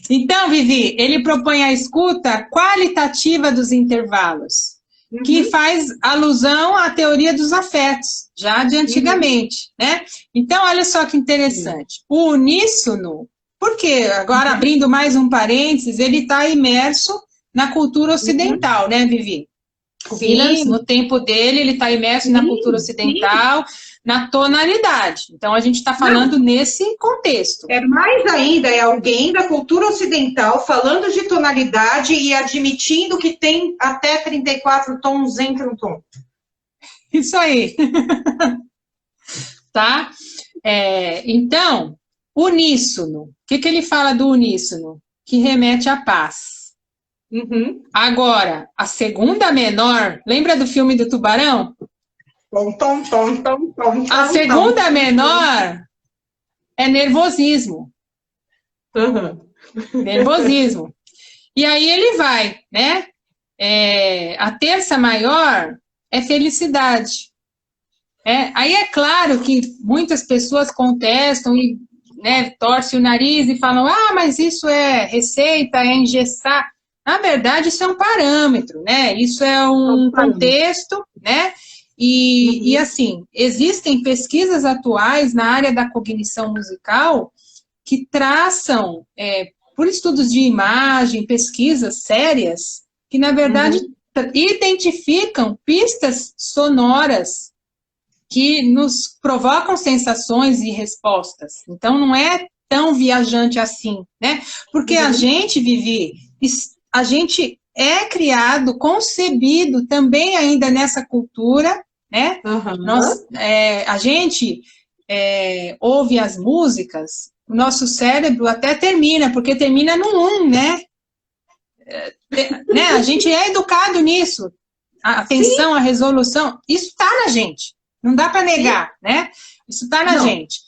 Então, Vivi, ele propõe a escuta qualitativa dos intervalos, que faz alusão à teoria dos afetos, já de antigamente, né? Então, olha só que interessante. O uníssono, porque agora abrindo mais um parênteses, ele está imerso na cultura ocidental, né, Vivi? O Willems, no tempo dele, ele está imerso na cultura ocidental, na tonalidade. Então, a gente está falando nesse contexto. É mais ainda, é alguém da cultura ocidental falando de tonalidade e admitindo que tem até 34 tons entre um tom. Isso aí. Tá? Então, uníssono. O que ele fala do uníssono? Que remete à paz. Agora, a segunda menor, lembra do filme do Tubarão? A segunda menor é nervosismo. Nervosismo. E aí ele vai, né? A terça maior é felicidade. Aí é claro que muitas pessoas contestam e, né, torcem o nariz e falam, mas isso é receita, é engessar. Na verdade, isso é um parâmetro, né? Isso é um contexto, né? E assim, existem pesquisas atuais na área da cognição musical que traçam, por estudos de imagem, pesquisas sérias, que, na verdade, identificam pistas sonoras que nos provocam sensações e respostas. Então, não é tão viajante assim, né? Porque a gente, Vivi, a gente é criado, concebido também ainda nessa cultura, né? A gente ouve as músicas, o nosso cérebro até termina, porque termina no 1, né? A gente é educado nisso. A atenção, a resolução, isso está na gente. Não dá para negar, né? Isso está na gente.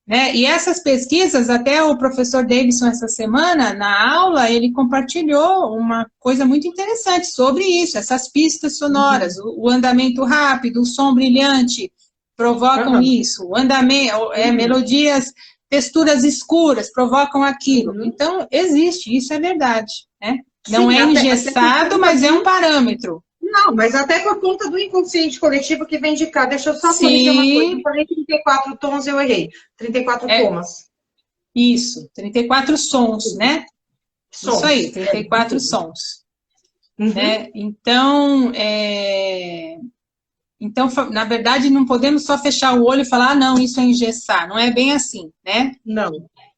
Né? E essas pesquisas, até o professor Davidson, essa semana, na aula, ele compartilhou uma coisa muito interessante sobre isso, essas pistas sonoras, o andamento rápido, o som brilhante, provocam isso, o andamento, melodias, texturas escuras, provocam aquilo. Então, existe, isso é verdade, né? Não é engessado, mas é um parâmetro. Não, mas até por conta do inconsciente coletivo que vem de cá. Deixa eu só corrigir uma coisa. Eu falei 34 tons, eu errei. 34 comas. Isso, 34 sons, né? Isso aí, 34 sons. Né? Então, na verdade, não podemos só fechar o olho e falar, não, isso é engessar. Não é bem assim, né?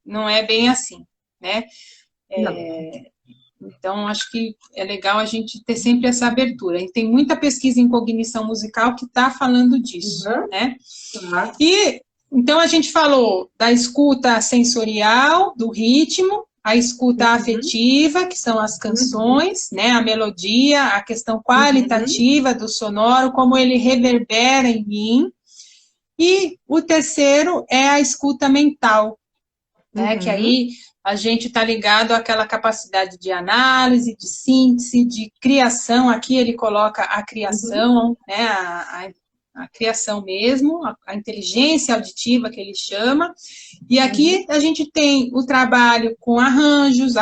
Não é bem assim, né? Então, acho que é legal a gente ter sempre essa abertura. E tem muita pesquisa em cognição musical que está falando disso, né? E, então, a gente falou da escuta sensorial, do ritmo, a escuta afetiva, que são as canções, né? A melodia, a questão qualitativa do sonoro, como ele reverbera em mim. E o terceiro é a escuta mental, né? Que aí a gente está ligado àquela capacidade de análise, de síntese, de criação. Aqui ele coloca a criação, né, a criação mesmo, a inteligência auditiva que ele chama. E aqui a gente tem o trabalho com arranjos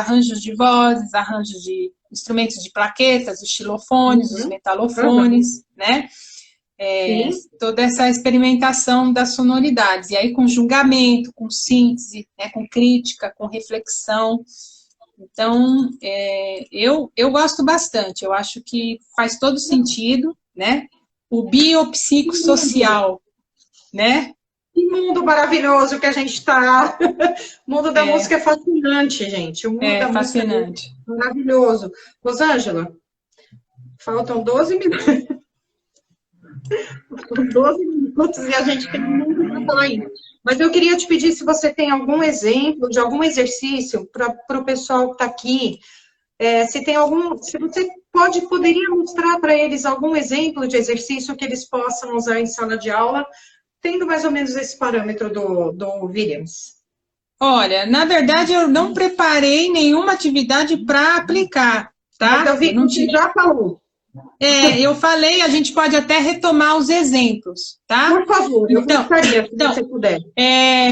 de vozes, arranjos de instrumentos de plaquetas, os xilofones, os metalofones, né? Toda essa experimentação das sonoridades, e aí com julgamento, com síntese, né, com crítica, com reflexão. Então, eu gosto bastante, eu acho que faz todo sentido, né? O biopsicossocial, né? Que mundo maravilhoso que a gente está. O mundo da música é fascinante, gente. O mundo da fascinante. Música é maravilhoso. Rosângela, faltam 12 minutos. 12 minutos e a gente tem muito para falar ainda. Mas eu queria te pedir se você tem algum exemplo de algum exercício para o pessoal que está aqui. Se tem algum, se você poderia mostrar para eles algum exemplo de exercício que eles possam usar em sala de aula, tendo mais ou menos esse parâmetro do Williams. Olha, na verdade eu não preparei nenhuma atividade para aplicar, tá? Mas eu vi que você já falou. Eu falei, a gente pode até retomar os exemplos, tá? Por favor, eu gostaria, se você puder.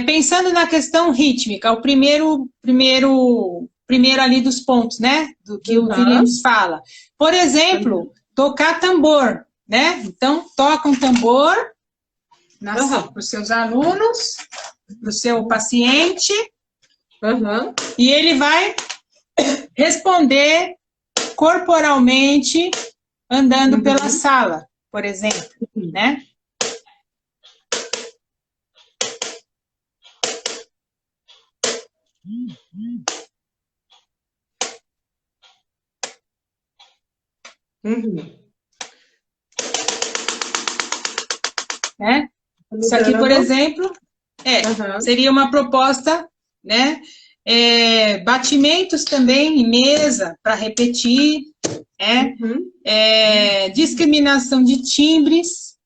Pensando na questão rítmica, o primeiro ali dos pontos, né? Do que o Williams fala. Por exemplo, tocar tambor, né? Então, toca um tambor para os seus alunos, para o seu paciente, e ele vai responder corporalmente andando pela sala, por exemplo, né? Isso aqui, por exemplo, seria uma proposta, né? Batimentos também em mesa para repetir, discriminação de timbres,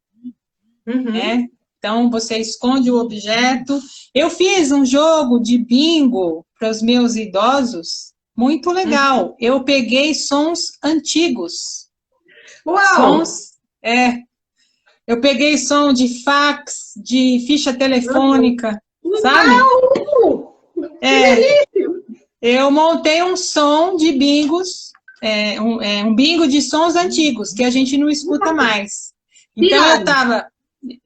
então você esconde o objeto. Eu fiz um jogo de bingo para os meus idosos, muito legal. Eu peguei sons antigos. Uau! Eu peguei som de fax, de ficha telefônica, sabe? Uau! Eu montei um som de bingos um bingo de sons antigos, que a gente não escuta mais. Então,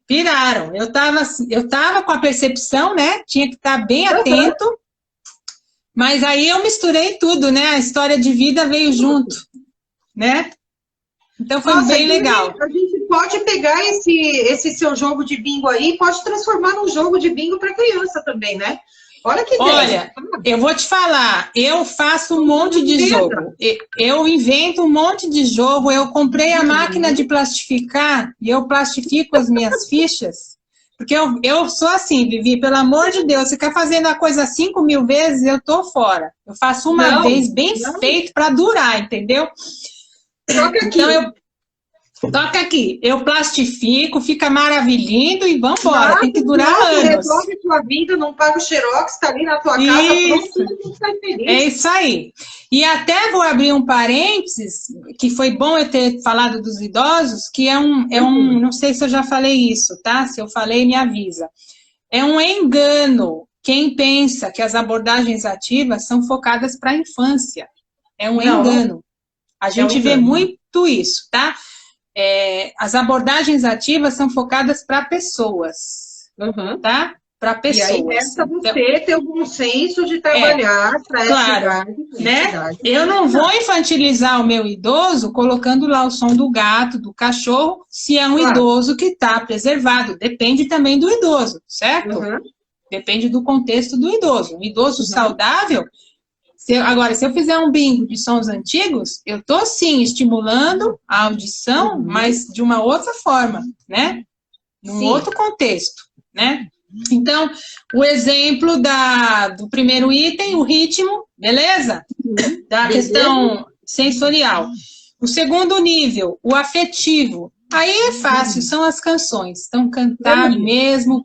piraram. Eu tava com a percepção, né? Tinha que estar bem atento, mas aí eu misturei tudo, né? A história de vida veio junto, né? Então, foi bem legal. A gente pode pegar esse seu jogo de bingo aí, pode transformar num jogo de bingo para criança também, né? Olha que ideia. Olha, eu vou te falar, eu faço um monte de jogo. Eu invento um monte de jogo. Eu comprei a máquina de plastificar e eu plastifico as minhas fichas. Porque eu sou assim, Vivi, pelo amor de Deus, você quer fazendo a coisa 5.000 vezes, eu tô fora. Eu faço uma vez bem feito para durar, entendeu? Toca aqui, eu plastifico, fica maravilhindo e vamos embora, tem que durar anos. Resolve tua vida, não paga o xerox, tá ali na tua casa, pronto, tá feliz. É isso aí. E até vou abrir um parênteses, que foi bom eu ter falado dos idosos, que não sei se eu já falei isso, tá? Se eu falei, me avisa. É um engano quem pensa que as abordagens ativas são focadas para a infância. É um engano. A gente vê muito isso, tá? As abordagens ativas são focadas para pessoas, tá? Para pessoas. E aí resta você ter o bom senso de trabalhar para essa idade, né? Eu não vou infantilizar o meu idoso colocando lá o som do gato, do cachorro, se é um idoso que está preservado. Depende também do idoso, certo? Depende do contexto do idoso. Um idoso saudável... Agora, se eu fizer um bingo de sons antigos, eu estou, sim, estimulando a audição, mas de uma outra forma, né? Num outro contexto, né? Então, o exemplo do primeiro item, o ritmo, beleza? Da questão sensorial. O segundo nível, o afetivo. Aí é fácil, são as canções. Então, cantar mesmo,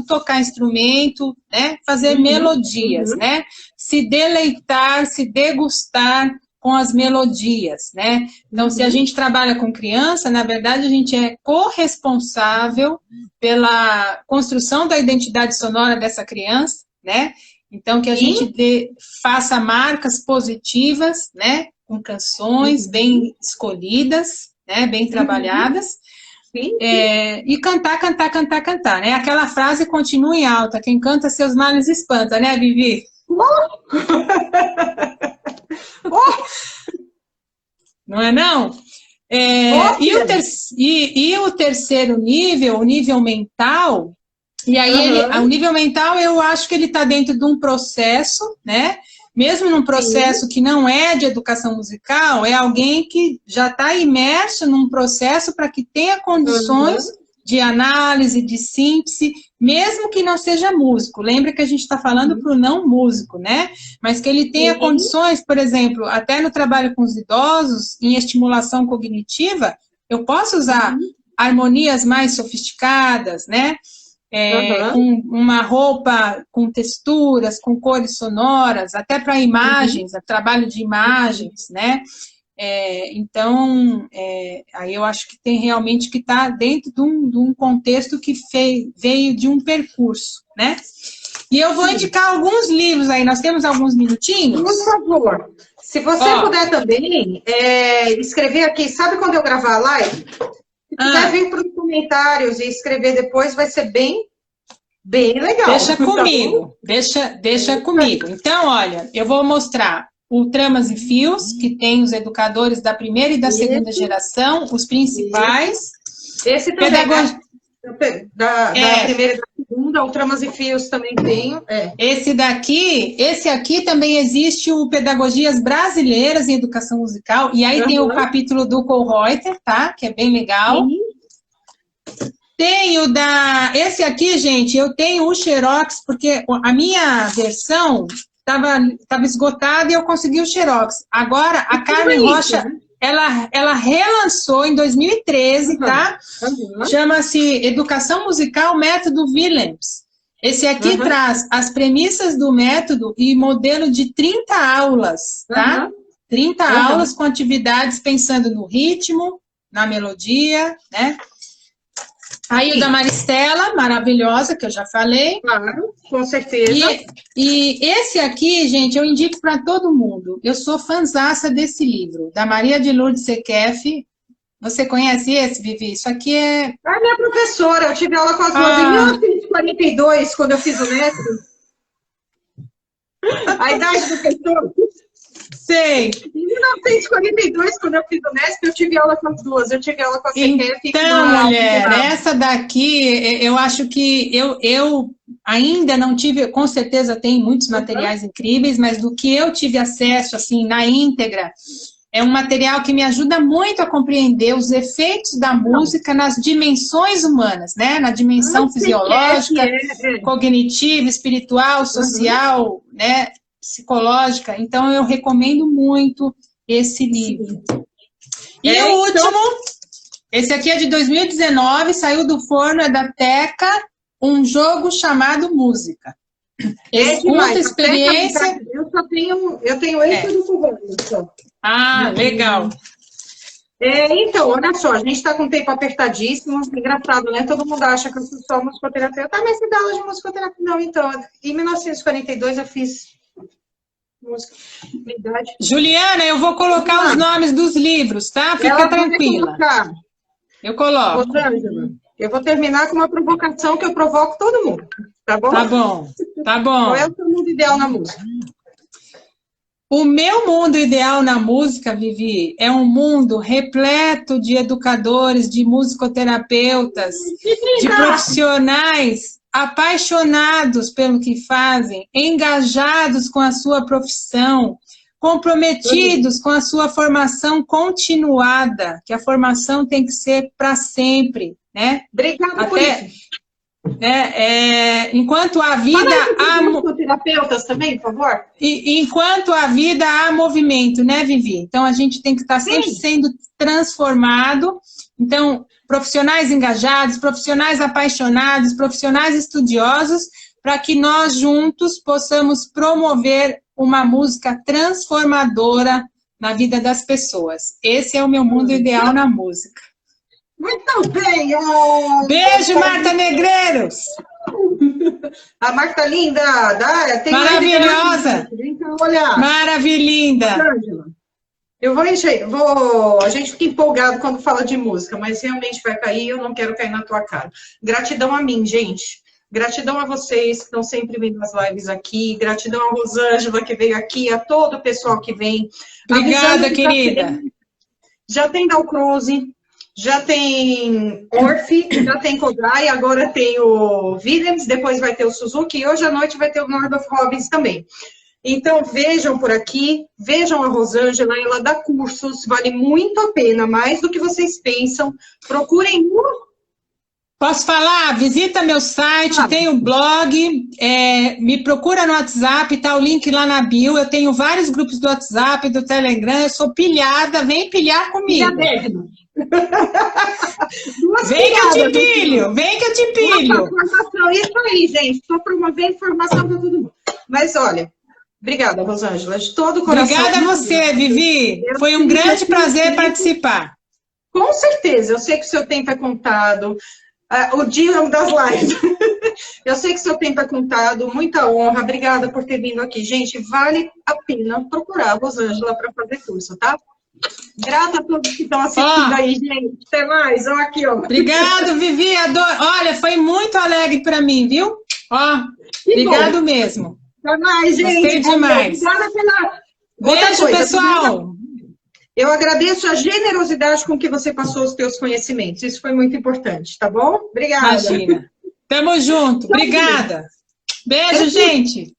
tocar instrumento, né? Fazer melodias, né? Se deleitar, se degustar com as melodias, né? Então, se a gente trabalha com criança, na verdade, a gente é corresponsável pela construção da identidade sonora dessa criança, né? Então, que a gente faça marcas positivas, né? Com canções bem escolhidas, né? Bem trabalhadas. E cantar, né? Aquela frase continua em alta, quem canta seus males espanta, né, Vivi? Não é não? E o terceiro nível, o nível mental, e aí o nível mental eu acho que ele está dentro de um processo, né? Mesmo num processo que não é de educação musical, é alguém que já está imerso num processo para que tenha condições de análise, de síntese, mesmo que não seja músico. Lembra que a gente está falando para o não músico, né? Mas que ele tenha condições, por exemplo, até no trabalho com os idosos, em estimulação cognitiva, eu posso usar harmonias mais sofisticadas, né? Com uma roupa com texturas, com cores sonoras, até para imagens, trabalho de imagens, né? Então, aí eu acho que tem realmente que estar dentro de um contexto que veio de um percurso, né? E eu vou indicar alguns livros aí, nós temos alguns minutinhos? Por favor, se você puder também escrever aqui, sabe quando eu gravar a live? Se quiser vir para os comentários e escrever depois, vai ser bem legal. Deixa comigo, deixa comigo. Então, olha, eu vou mostrar o Tramas e Fios, que tem os educadores da primeira e da segunda geração, os principais. Esse também da primeira e da segunda, o Tramas e Fios também tenho. Esse aqui também existe o Pedagogias Brasileiras em Educação Musical, e aí tem o capítulo do Kohlreuter, tá? Que é bem legal. Tenho esse aqui, gente, eu tenho o Xerox, porque a minha versão estava esgotada e eu consegui o Xerox. Agora, a Carmen Rocha, ela relançou em 2013, tá? Chama-se Educação Musical Método Willems. Esse aqui traz as premissas do método e modelo de 30 aulas, tá? 30 aulas com atividades pensando no ritmo, na melodia, né? Aí o da Maristela, maravilhosa, que eu já falei. Claro, com certeza. E esse aqui, gente, eu indico para todo mundo. Eu sou fãzaça desse livro, da Maria de Lourdes Sequefe. Você conhece esse, Vivi? Isso aqui é... A minha professora, eu tive aula com as duas em 1942, quando eu fiz o Nesp. A idade do professor. Sei. Em 1942, quando eu fiz o Nesp, eu tive aula com as duas. Eu tive aula com a Sequefe. Então, mulher, essa daqui, eu acho que eu ainda não tive, com certeza tem muitos materiais incríveis, mas do que eu tive acesso, assim, na íntegra, é um material que me ajuda muito a compreender os efeitos da música nas dimensões humanas, né? Na dimensão fisiológica, cognitiva, espiritual, social, né? Psicológica. Então, eu recomendo muito esse livro. E o último, esse aqui é de 2019, saiu do forno, é da Teca, um jogo chamado Música. Conta experiência... Eu tenho esse do forno. Ah, legal. Então, olha só, a gente está com o tempo apertadíssimo, engraçado, né? Todo mundo acha que eu sou só musicoterapeuta. Mas você dá aula de musicoterapia? Não, então, em 1942 eu fiz música. Verdade. Juliana, eu vou colocar os nomes dos livros, tá? Fica tranquila. Eu coloco. Rosângela, eu vou terminar com uma provocação que eu provoco todo mundo, tá bom? Tá bom, tá bom. Qual é o seu mundo ideal na música? O meu mundo ideal na música, Vivi, é um mundo repleto de educadores, de musicoterapeutas, de profissionais apaixonados pelo que fazem, engajados com a sua profissão, comprometidos com a sua formação continuada, que a formação tem que ser para sempre, né? Obrigada por isso. Enquanto a vida há terapeutas também, por favor. Enquanto a vida há movimento, né, Vivi? Então a gente tem que estar sempre sendo transformado. Então, profissionais engajados, profissionais apaixonados, profissionais estudiosos, para que nós juntos possamos promover uma música transformadora na vida das pessoas. Esse é o meu mundo ideal na música. Muito bem! Beijo, Marta Negreiros! A Marta linda! Tem maravilhosa! Então, olha. Maravilhinda! Eu vou encher, a gente fica empolgado quando fala de música, mas realmente vai cair, eu não quero cair na tua cara. Gratidão a mim, gente. Gratidão a vocês que estão sempre vindo nas lives aqui. Gratidão a Rosângela que veio aqui, a todo o pessoal que vem. Obrigada, querida. Já tem Dalcroze, já tem Orff, já tem Kodai, agora tem o Williams, depois vai ter o Suzuki e hoje à noite vai ter o Norbert Robbins também. Então, vejam por aqui, vejam a Rosângela, ela dá cursos, vale muito a pena, mais do que vocês pensam. Procurem. Posso falar? Visita meu site, tem o blog, me procura no WhatsApp, tá o link lá na bio, eu tenho vários grupos do WhatsApp, do Telegram, eu sou pilhada, vem pilhar comigo. Vem que eu te pilho, vem que eu te pilho. Isso aí, gente, só promover informação para todo mundo. Mas olha, obrigada, Rosângela, de todo o coração. Obrigada a você, Vivi, foi um grande prazer participar. Com certeza, eu sei que o seu tempo é contado. O dia das lives. Eu sei que o seu tempo é contado, muita honra, obrigada por ter vindo aqui. Gente, vale a pena procurar a Rosângela para fazer curso, tá? Grata a todos que estão assistindo aí, gente. Até mais, ó, aqui, ó. Obrigado, Vivi, adoro. Olha, foi muito alegre para mim, viu? Ó, obrigado mesmo. Até mais, gente. Gostei demais. Obrigada pela... Beijo, pessoal. Eu agradeço a generosidade com que você passou os teus conhecimentos. Isso foi muito importante, tá bom? Obrigada. Imagina. Tamo junto. Obrigada. Beijo, gente.